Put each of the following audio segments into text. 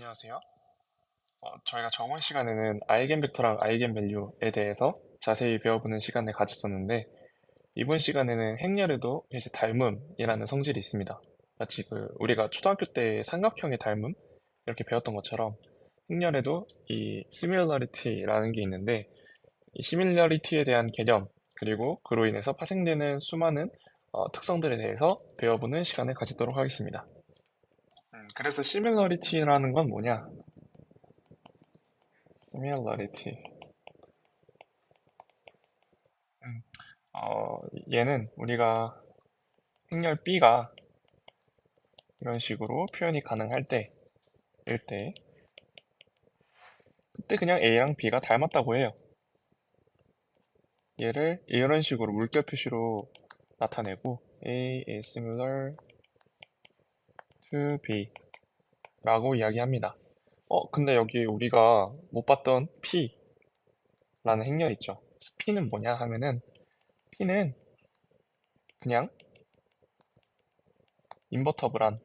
안녕하세요. 저희가 저번 시간에는 아이겐벡터랑 아이겐밸류에 대해서 자세히 배워보는 시간을 가졌었는데, 이번 시간에는 행렬에도 이제 닮음이라는 성질이 있습니다. 마치 우리가 초등학교 때 삼각형의 닮음 이렇게 배웠던 것처럼 행렬에도 이 similarity라는 게 있는데, 이 similarity에 대한 개념 그리고 그로 인해서 파생되는 수많은 특성들에 대해서 배워보는 시간을 가지도록 하겠습니다. 그래서 similarity라는 건 뭐냐? similarity. 음, 얘는 우리가 행렬 B가 이런 식으로 표현이 가능할 때일 때, 그때 그냥 A랑 B가 닮았다고 해요. 얘를 이런 식으로 물결 표시로 나타내고 A is similar to B 라고 이야기합니다. 근데 여기 우리가 못 봤던 P라는 행렬 있죠. P는 뭐냐 하면은 P는 그냥 인버터블한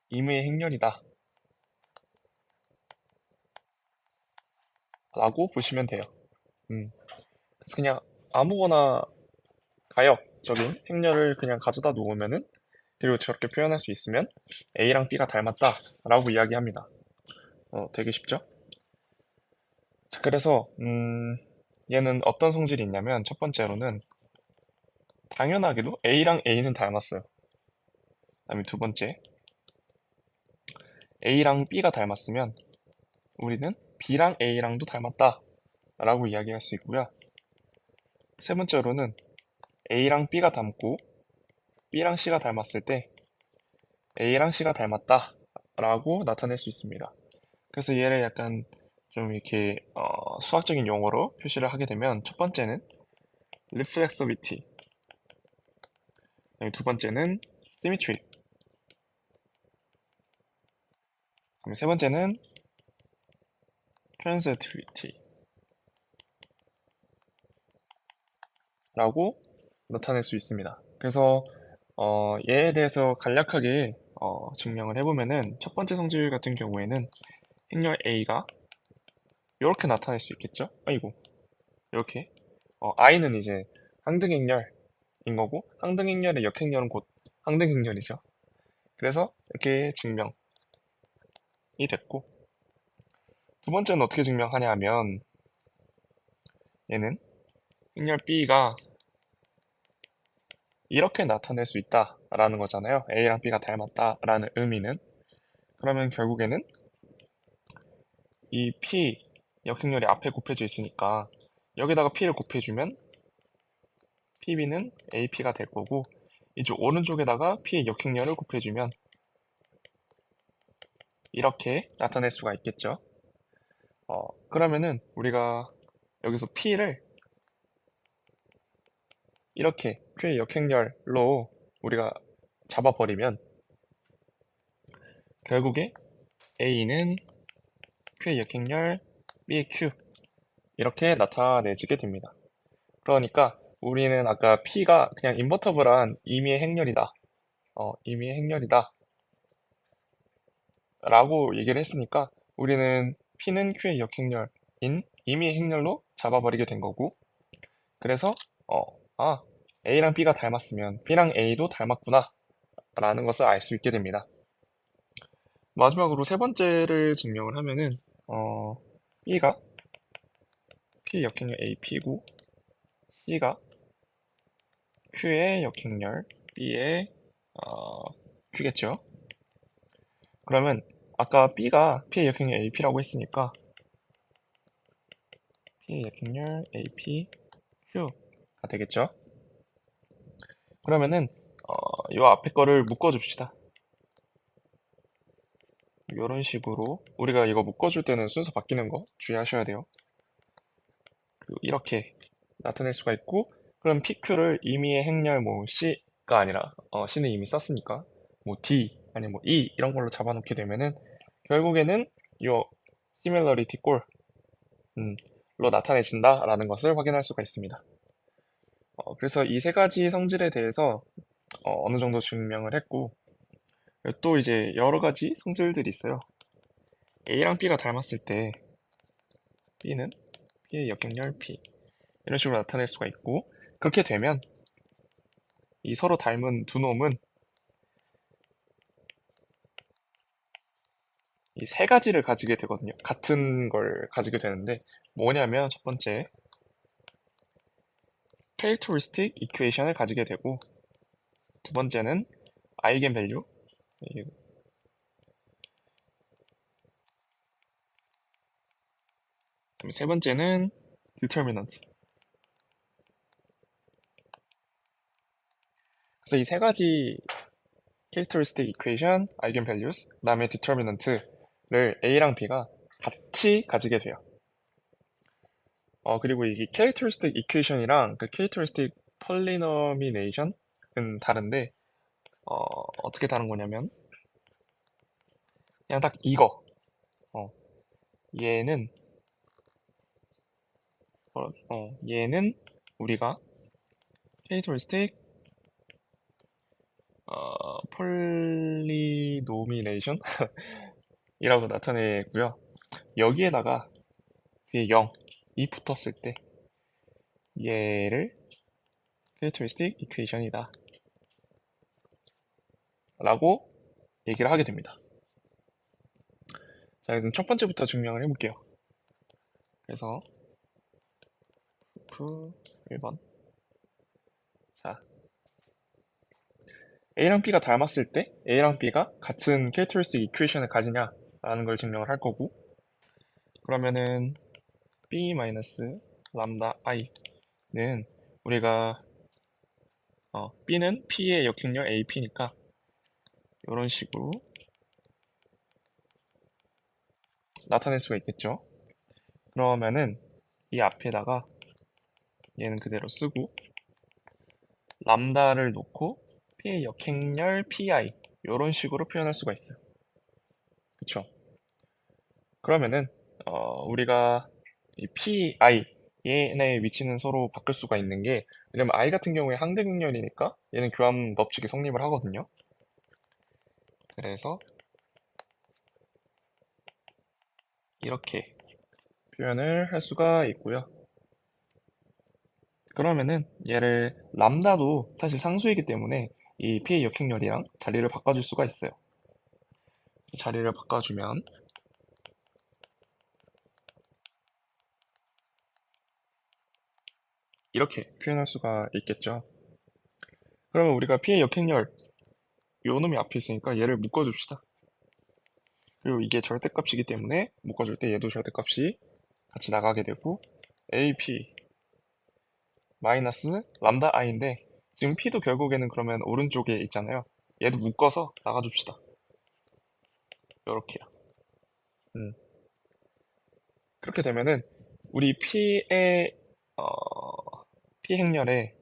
임의의 행렬이다 라고 보시면 돼요. 그래서 그냥 아무거나 가역적인 행렬을 그냥 가져다 놓으면은, 그리고 저렇게 표현할 수 있으면 A랑 B가 닮았다 라고 이야기합니다. 되게 쉽죠? 자, 그래서 얘는 어떤 성질이 있냐면, 첫 번째로는 당연하게도 A랑 A는 닮았어요. 그다음에 두 번째, A랑 B가 닮았으면 우리는 B랑 A랑도 닮았다 라고 이야기할 수 있고요. 세 번째로는 A랑 B가 닮고 B랑 C가 닮았을 때 A랑 C가 닮았다 라고 나타낼 수 있습니다. 그래서 얘를 약간 좀 이렇게 수학적인 용어로 표시를 하게 되면, 첫 번째는 reflexivity, 그다음에 두 번째는 symmetry, 그다음에 세 번째는 transitivity 라고 나타낼 수 있습니다. 그래서 얘에 대해서 간략하게 증명을 해보면은, 첫 번째 성질 같은 경우에는 행렬 A가 이렇게 나타낼 수 있겠죠? 아이고, 이렇게 I는 이제 항등행렬인 거고, 항등행렬의 역행렬은 곧 항등행렬이죠. 그래서 이렇게 증명이 됐고, 두 번째는 어떻게 증명하냐 하면, 얘는 행렬 B가 이렇게 나타낼 수 있다라는 거잖아요. A랑 B가 닮았다라는 의미는. 그러면 결국에는 이 P 역행렬이 앞에 곱해져 있으니까 여기다가 P를 곱해주면 PB는 AP가 될 거고, 이쪽 오른쪽에다가 P의 역행렬을 곱해주면 이렇게 나타낼 수가 있겠죠. 그러면은 우리가 여기서 P를 이렇게 Q의 역행렬로 우리가 잡아버리면, 결국에 A는 Q의 역행렬, B의 Q 이렇게 나타내지게 됩니다. 그러니까 우리는 아까 P가 그냥 인버터블한 임의의 행렬이다, 임의의 행렬이다 라고 얘기를 했으니까, 우리는 P는 Q의 역행렬인 임의의 행렬로 잡아버리게 된 거고, 그래서 어, 아, A랑 B가 닮았으면 B랑 A도 닮았구나 라는 것을 알 수 있게 됩니다. 마지막으로 세 번째를 증명을 하면은, B가 P 역행렬 AP고 C가 Q의 역행렬 B의 Q겠죠. 그러면 아까 B가 P의 역행렬 AP라고 했으니까 P의 역행렬 AP Q가 되겠죠. 그러면은 요 앞에 거를 묶어줍시다. 이런 식으로 우리가 이거 묶어줄 때는 순서 바뀌는 거 주의하셔야 돼요. 그리고 이렇게 나타낼 수가 있고, 그럼 PQ를 임의의 행렬 뭐 C가 아니라 C는 이미 썼으니까 뭐 D 아니면 뭐 E 이런 걸로 잡아놓게 되면은, 결국에는 요 similarity 꼴로 나타내진다라는 것을 확인할 수가 있습니다. 그래서 이 세 가지 성질에 대해서 어느 정도 증명을 했고, 또 이제 여러 가지 성질들이 있어요. A랑 B가 닮았을 때 B는 B의 역행열 P 이런 식으로 나타낼 수가 있고, 그렇게 되면 이 서로 닮은 두 놈은 이 세 가지를 가지게 되거든요. 같은 걸 가지게 되는데 뭐냐면 첫 번째 캐릭터리스틱 이퀘이션을 가지게 되고, 두 번째는 아이겐 밸류, 세 번째는 디터미넌트. 그래서 이 세 가지 캐릭터리스틱 이퀘이션, 아이겐 밸류스, 그다음에 디터미넌트를 A랑 B가 같이 가지게 돼요. 그리고 이게 캐릭터리스틱 이퀘이션이랑 그 캐릭터리스틱 폴리노미네이션은 다른데, 어떻게 다른 거냐면 그냥 딱 이거. 어, 얘는 얘는 우리가 캐릭터리스틱 폴리노미네이션 이라고 나타내고요. 여기에다가 뒤에 0이 붙었을 때 얘를 캐릭터리스틱 이퀘이션이다 라고 얘기를 하게 됩니다. 자, 그럼 첫 번째부터 증명을 해볼게요. 그래서 F 1번. 자, A랑 B가 닮았을 때 A랑 B가 같은 캐릭터리스틱 이퀘이션을 가지냐라는 걸 증명을 할 거고, 그러면은 B 마이너스 람다 I는 우리가 B는 P의 역행열 AP니까 이런 식으로 나타낼 수가 있겠죠. 그러면은 이 앞에다가 얘는 그대로 쓰고 람다를 놓고 P의 역행열 PI 이런 식으로 표현할 수가 있어요. 그쵸? 그러면은 우리가 이 PI 얘네의 위치는 서로 바꿀 수가 있는 게, 왜냐면 I 같은 경우에 항등격렬이니까 얘는 교함 법칙이 성립을 하거든요. 그래서 이렇게 표현을 할 수가 있고요. 그러면은 얘를 람다도 사실 상수이기 때문에 이 P의 역행렬이랑 자리를 바꿔줄 수가 있어요. 자리를 바꿔주면 이렇게 표현할 수가 있겠죠. 그러면 우리가 P의 역행렬 요 놈이 앞에 있으니까 얘를 묶어줍시다. 그리고 이게 절대값이기 때문에 묶어줄 때 얘도 절대값이 같이 나가게 되고, AP 마이너스 람다 i인데 지금 P도 결국에는 그러면 오른쪽에 있잖아요. 얘도 묶어서 나가줍시다. 요렇게요. 음. 그렇게 되면은 우리 P의 어, P 행렬의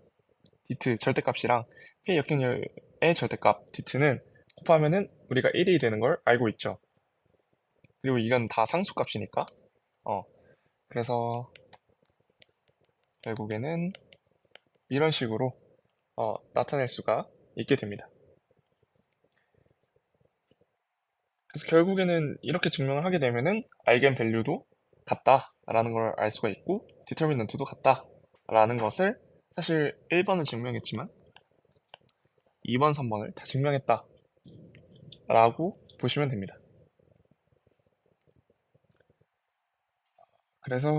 디트 절대값이랑 P 역행렬의 절대값 디트는 곱하면은 우리가 1이 되는 걸 알고 있죠. 그리고 이건 다 상수값이니까. 그래서 결국에는 이런 식으로 나타낼 수가 있게 됩니다. 그래서 결국에는 이렇게 증명을 하게 되면은 아이겐 밸류도 같다라는 걸 알 수가 있고, 디터미넌트도 같다라는 것을 사실 1번은 증명했지만 2번, 3번을 다 증명했다라고 보시면 됩니다. 그래서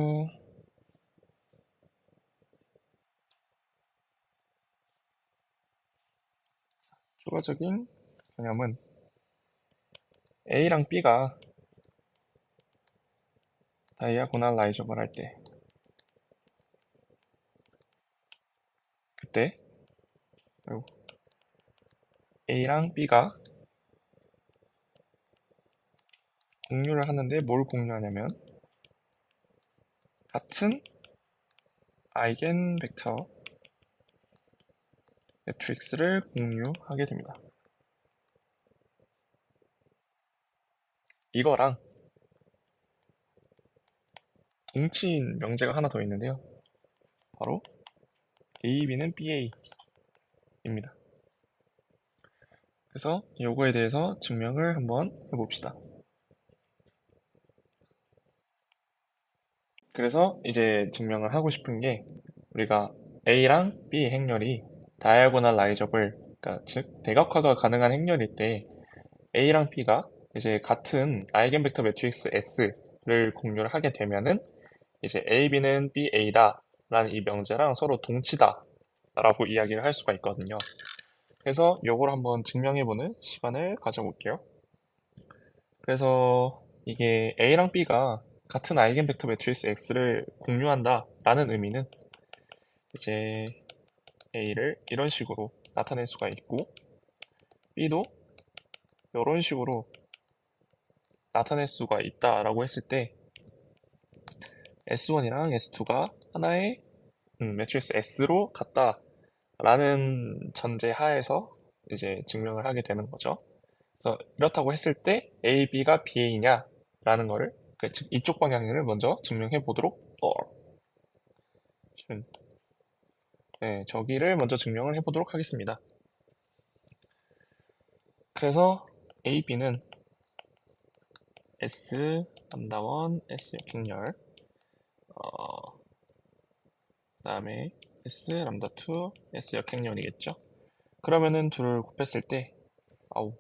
추가적인 개념은 A랑 B가 다이아고날라이저블 할 때, 그때 A랑 B가 공유를 하는데 뭘 공유하냐면 같은 아이겐 벡터 매트릭스를 공유하게 됩니다. 이거랑 동치인 명제가 하나 더 있는데요. 바로 A, B는 BA입니다. 그래서 요거에 대해서 증명을 한번 해봅시다. 그래서 이제 증명을 하고 싶은 게 우리가 A랑 B 행렬이 다이아고널 라이저블, 그러니까 즉 대각화가 가능한 행렬일 때 A랑 B가 이제 같은 아이겐벡터 매트릭스 S를 공유를 하게 되면은 이제 A, B는 B, A다 라는 이 명제랑 서로 동치다 라고 이야기를 할 수가 있거든요. 그래서 요걸 한번 증명해보는 시간을 가져볼게요. 그래서 이게 A랑 B가 같은 아이겐벡터 매트리스 X를 공유한다 라는 의미는 이제 A를 이런 식으로 나타낼 수가 있고 B도 이런 식으로 나타낼 수가 있다라고 했을 때 S1이랑 S2가 하나의 매트리스 S로 같다라는 전제 하에서 이제 증명을 하게 되는 거죠. 그래서 이렇다고 했을 때 A, B가 BA냐라는 거를 즉 이쪽 방향을 먼저 증명해 보도록 네, 저기를 먼저 증명을 해 보도록 하겠습니다. 그래서 A, B는 S 람다 1, S 역행렬 그다음에 S 람다 2, S 역행렬이겠죠. 그러면은 둘을 곱했을 때 아우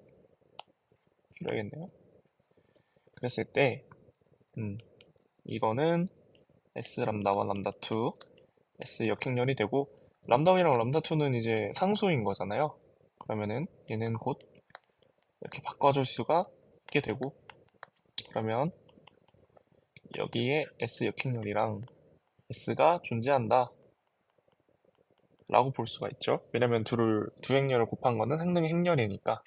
줄여야겠네요. 그랬을 때 이거는 S 람다 1, 람다 2, S 역행렬이 되고 람다 1이랑 람다 2는 이제 상수인 거잖아요. 그러면은 얘는 곧 이렇게 바꿔줄 수가 있게 되고 그러면 여기에 S 역행렬이랑 S가 존재한다 라고 볼 수가 있죠. 왜냐면 두 행렬을 곱한 거는 항등의 행렬이니까.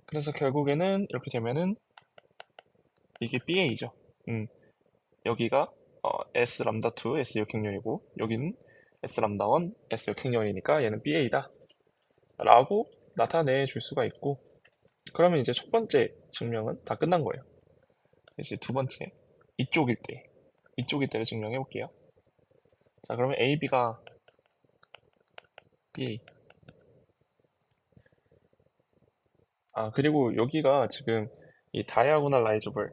그래서 결국에는 이렇게 되면은 이게 BA죠. 여기가 S 람다 2 S 역행렬이고 여기는 S 람다 1 S 역행렬이니까 얘는 BA다 라고 나타내 줄 수가 있고 그러면 이제 첫 번째 증명은 다 끝난 거예요. 이제 두 번째 이쪽일 때를 증명해 볼게요. 자 그러면 A, B가 BA 그리고 여기가 지금 이 다이아고널 라이저블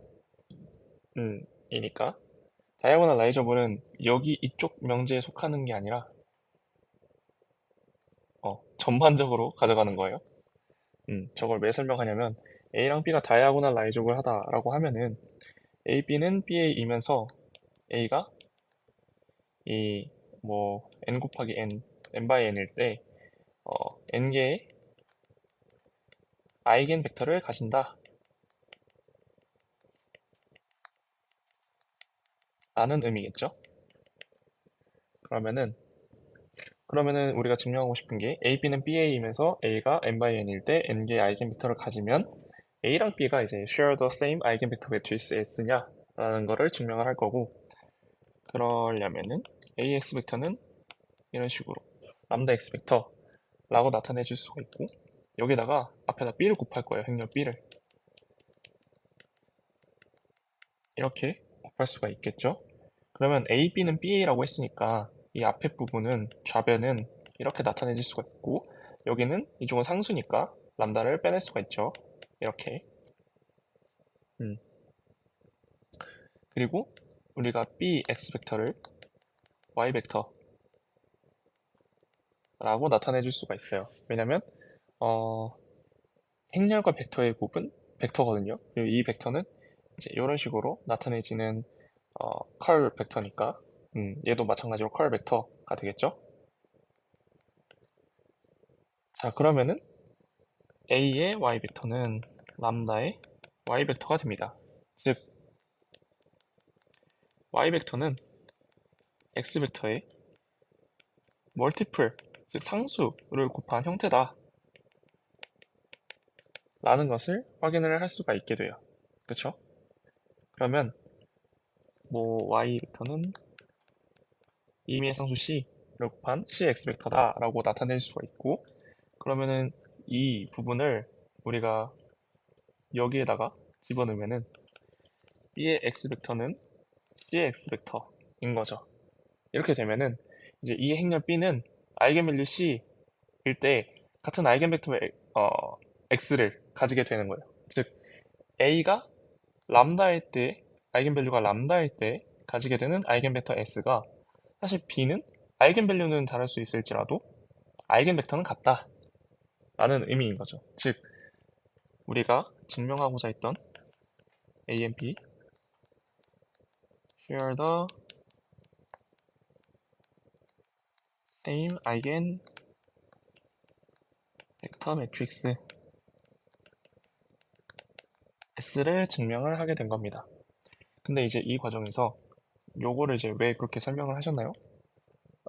이니까 다이아고널 라이저블은 여기 이쪽 명제에 속하는 게 아니라 전반적으로 가져가는 거예요. 저걸 왜 설명하냐면 A랑 B가 다이아고널 라이저블 하다라고 하면은 A, B는 BA이면서 A가 이 뭐 n 곱하기 n 바이 n일 때 n개의 아이겐 벡터를 가진다 라는 의미겠죠. 그러면은 우리가 증명하고 싶은 게 A, B는 BA이면서 A가 n 바이 n일 때 n개의 아이겐 벡터를 가지면 A랑 B가 이제 share the same eigenvector matrix S냐 라는 거를 증명을 할 거고 그러려면은 AX 벡터는 이런 식으로 람다 X 벡터라고 나타내 줄 수가 있고 여기다가 앞에다 B를 곱할 거예요. 행렬 B를 이렇게 곱할 수가 있겠죠. 그러면 A, B는 BA라고 했으니까 이 앞에 부분은 좌변은 이렇게 나타내 줄 수가 있고 여기는 이쪽은 상수니까 람다를 빼낼 수가 있죠. 이렇게 음. 그리고 우리가 BX 벡터를 Y 벡터라고 나타내 줄 수가 있어요. 왜냐면 어, 행렬과 벡터의 곱은 벡터거든요. 그리고 이 벡터는 이제 이런 식으로 나타내지는 컬 벡터니까 얘도 마찬가지로 컬 벡터가 되겠죠. 자 그러면은 A의 Y 벡터는 람다의 Y 벡터가 됩니다. 즉 Y 벡터는 X 벡터의 멀티플, 즉 상수를 곱한 형태다 라는 것을 확인을 할 수가 있게 돼요. 그쵸? 그러면 뭐 Y 벡터는 임의의 상수 C를 곱한 CX 벡터다 라고 나타낼 수가 있고 그러면은 이 부분을 우리가 여기에다가 집어넣으면은 B의 X 벡터는 C의 X 벡터인 거죠. 이렇게 되면은 이제 이 행렬 B는 아이겐밸류 C일 때 같은 아이겐벡터 x를 가지게 되는 거예요. 즉 a가 람다일 때, 아이겐밸류가 람다일 때 가지게 되는 아이겐벡터 s가 사실 b는 아이겐밸류는 다를 수 있을지라도 아이겐벡터는 같다 라는 의미인 거죠. 즉 우리가 증명하고자 했던 a and b share the same eigenvector matrix S를 증명을 하게 된 겁니다. 근데 이제 이 과정에서 요거를 이제 왜 그렇게 설명을 하셨나요?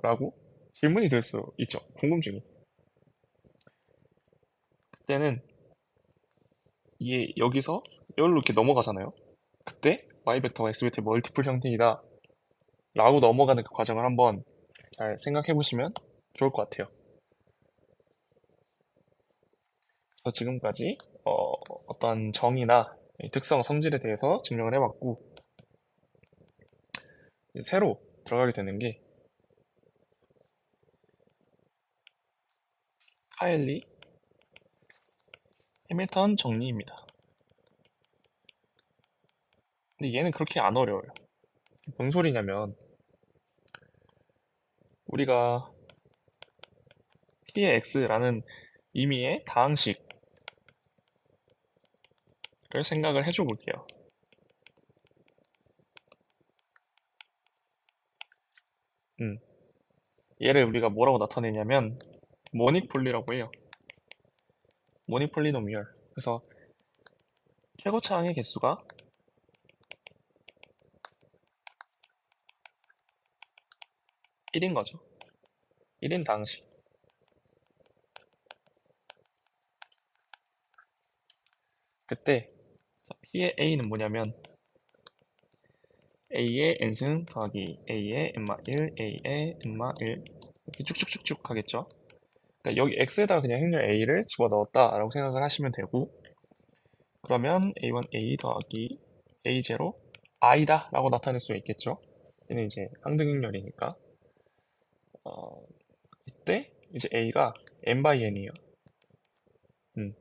라고 질문이 들 수 있죠. 궁금증이. 그때는 이게 여기서 여기로 이렇게 넘어가잖아요. 그때 y 벡터가 x 벡터의 멀티플 형태이다 라고 넘어가는 그 과정을 한번 잘 생각해 보시면 좋을 것 같아요. 그래서 지금까지 어떤 정의나 특성, 성질에 대해서 증명을 해봤고 새로 들어가게 되는 게 카일리 해밀턴 정리입니다. 근데 얘는 그렇게 안 어려워요. 뭔 소리냐면 우리가 p의 x라는 의미의 다항식을 생각을 해줘 볼게요. 얘를 우리가 뭐라고 나타내냐면 모닉폴리라고 해요. 모닉폴리노미얼. 그래서 최고차항의 개수가 1인 거죠. 1인 다항식. 그때 p의 a는 뭐냐면 a의 n승 더하기 a의 n-1, a의 n-1 이렇게 쭉쭉쭉쭉 하겠죠. 그러니까 여기 x에다가 그냥 행렬 a를 집어넣었다라고 생각을 하시면 되고 그러면 a1 a 더하기 a0 i다 라고 나타낼 수 있겠죠. 얘는 이제 항등행렬이니까 이때 이제 a가 n by n이에요. 음.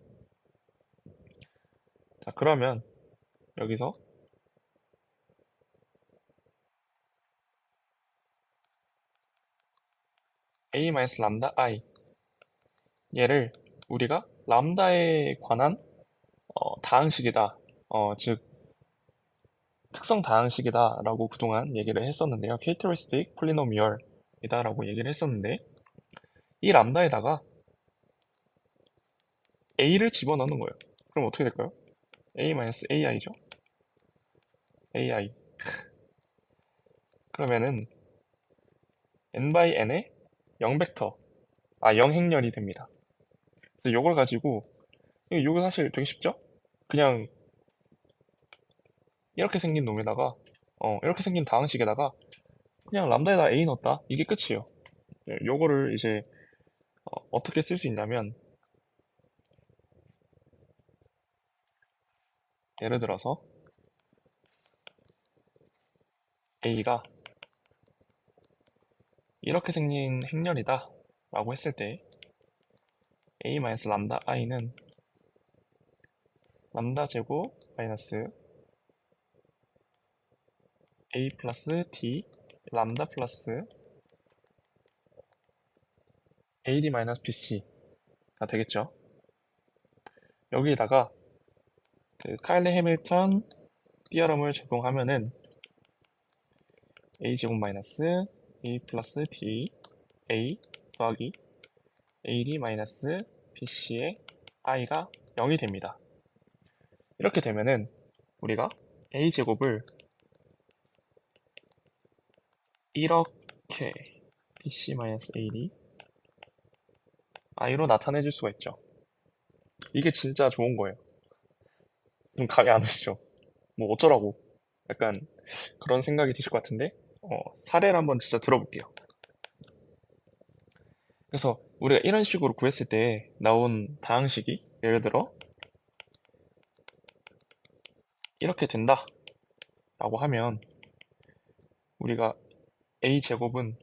자 그러면 여기서 a 마이너스 람다 i 얘를 우리가 람다에 관한 다항식이다. 즉 특성 다항식이다 라고 그동안 얘기를 했었는데요. characteristic polynomial이다 라고 얘기를 했었는데 이 람다에다가 a를 집어넣는 거예요. 그럼 어떻게 될까요? a-ai죠? ai. 그러면은 n by n의 0벡터, 0행렬이 됩니다. 그래서 이걸 가지고 이거 사실 되게 쉽죠? 그냥 이렇게 생긴 놈에다가 이렇게 생긴 다항식에다가 그냥 람다에다 a 넣었다. 이게 끝이에요. 요거를 이제 어떻게 쓸 수 있냐면 예를 들어서 a가 이렇게 생긴 행렬이다 라고 했을 때 a 마이너스 람다 i는 람다 제곱 마이너스 a 플러스 t 람다 플러스 ad 마이너스 bc가 되겠죠. 여기에다가 그 카일리 해밀턴 띠어럼을 적용하면은 a 제곱 마이너스 a 플러스 d a 더하기 ad 마이너스 bc의 i가 0이 됩니다. 이렇게 되면은 우리가 a 제곱을 이렇게 bc 마이너스 ad i로 나타내 줄 수가 있죠. 이게 진짜 좋은 거예요. 좀 감이 안 오시죠? 뭐 어쩌라고 약간 그런 생각이 드실 것 같은데 사례를 한번 진짜 들어볼게요. 그래서 우리가 이런 식으로 구했을 때 나온 다항식이 예를 들어 이렇게 된다 라고 하면 우리가 a 제곱은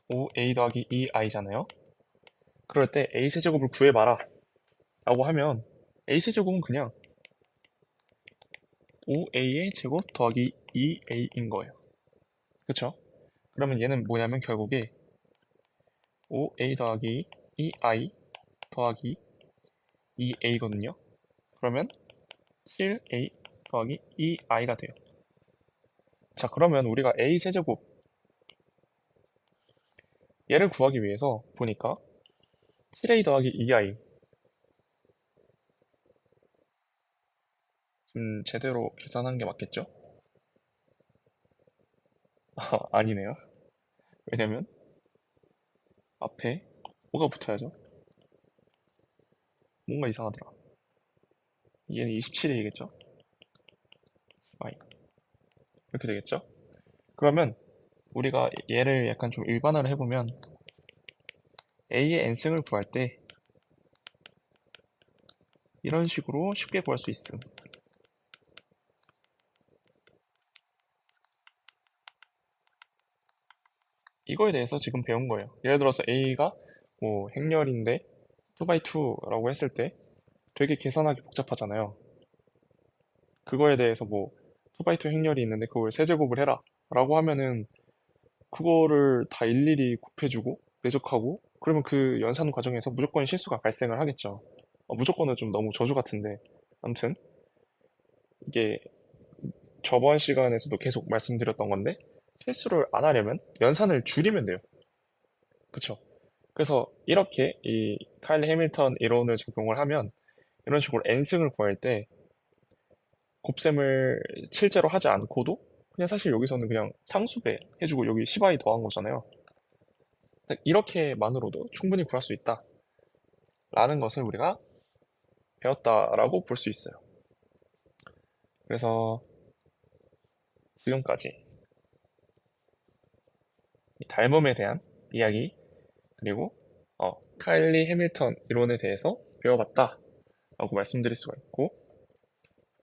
5a 더하기 2i잖아요. 그럴 때 a 세제곱을 구해봐라 라고 하면 a 세제곱은 그냥 5a의 제곱 더하기 2a인 거예요. 그쵸? 그러면 얘는 뭐냐면 결국에 5a 더하기 2i 더하기 2a거든요. 그러면 7a 더하기 2i가 돼요. 자, 그러면 우리가 a 세제곱 얘를 구하기 위해서 보니까 7a 더하기 2i 지금 제대로 계산한 게 맞겠죠? 아니네요. 왜냐면 앞에 5가 붙어야죠. 뭔가 이상하더라. 얘는 27이겠죠? i 이렇게 되겠죠? 그러면 우리가 얘를 약간 좀 일반화를 해보면 a의 n승을 구할 때 이런 식으로 쉽게 구할 수 있음. 이거에 대해서 지금 배운 거예요. 예를 들어서 a가 뭐 행렬인데 2x2라고 했을 때 되게 계산하기 복잡하잖아요. 그거에 대해서 뭐 2x2 행렬이 있는데 그걸 세제곱을 해라 라고 하면은 그거를 다 일일이 곱해주고 내적하고 그러면 그 연산 과정에서 무조건 실수가 발생을 하겠죠. 무조건은 좀 너무 저주 같은데 아무튼 이게 저번 시간에서도 계속 말씀드렸던 건데 실수를 안 하려면 연산을 줄이면 돼요. 그쵸? 그래서 이렇게 이 카일리 해밀턴 이론을 적용을 하면 이런 식으로 n승을 구할 때 곱셈을 실제로 하지 않고도 그냥 사실 여기서는 그냥 상수배 해주고 여기 10i 더한 거잖아요. 이렇게만으로도 충분히 구할 수 있다. 라는 것을 우리가 배웠다라고 볼 수 있어요. 그래서 지금까지 이 닮음에 대한 이야기 그리고 카일리 해밀턴 이론에 대해서 배워봤다라고 말씀드릴 수가 있고